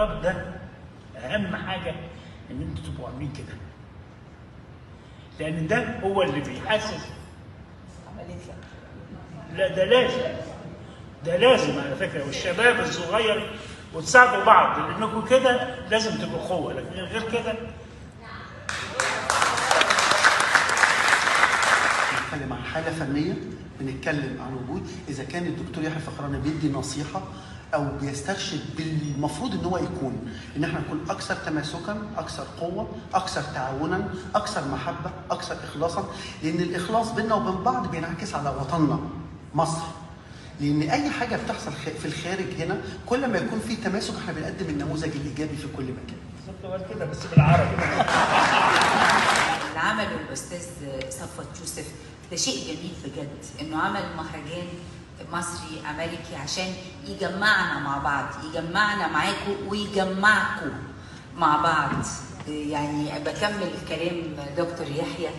الاعتراف ده اهم حاجه ان انتوا تبقوا عاملين كده، لان ده هو اللي بيحسس. لا ده لازم، ده لازم على فكره، والشباب الصغير وتساعدوا بعض، لانكم كده لازم تبقوا قوه، لكن غير كده. بنتكلم عن حاله فنيه، بنتكلم عن وجود اذا كان الدكتور يحيى الفخراني بيدي نصيحه او بيسترشد بالمفروض ان هو يكون، ان احنا نكون اكثر تماسكا، اكثر قوه، اكثر تعاونا، اكثر محبه، اكثر اخلاصا، لان الاخلاص بيننا وبين بعض بينعكس على وطننا مصر. لان اي حاجه بتحصل في الخارج هنا كل ما يكون في تماسك احنا بنقدم النموذج الايجابي في كل مكان. بالظبط كده، بس بالعربي. اللي عمله الاستاذ صفوت يوسف ده شيء جميل بجد، انه عمل مهرجان مصري امريكي عشان يجمعنا مع بعض، يجمعنا معاكم ويجمعكم مع بعض. يعني بكمل كلام دكتور يحيى،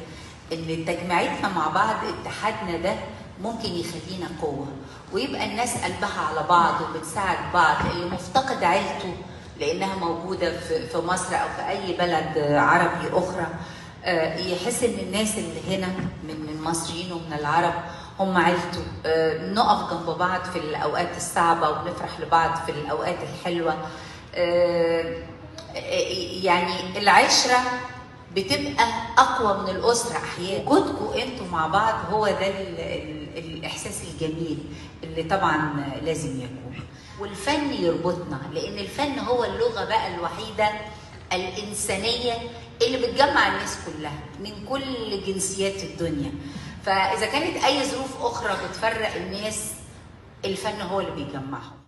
ان تجميعتنا مع بعض، اتحادنا ده ممكن يخلينا قوه، ويبقى الناس قلبها على بعض وبتساعد بعض. اللي مفتقد عيلته لانها موجوده في مصر او في اي بلد عربي اخرى، يحس ان الناس اللي هنا من المصريين ومن العرب هم عيلته. نقف جنب بعض في الاوقات الصعبه ونفرح لبعض في الاوقات الحلوه. يعني العشره بتبقى اقوى من الاسره احيانا. وجودكم انتوا مع بعض هو ده الاحساس الجميل اللي طبعا لازم يكون. والفن يربطنا، لان الفن هو اللغه بقى الوحيده الانسانيه اللي بتجمع الناس كلها من كل جنسيات الدنيا. فاذا كانت اي ظروف اخرى بتفرق الناس، الفن هو اللي بيجمعهم.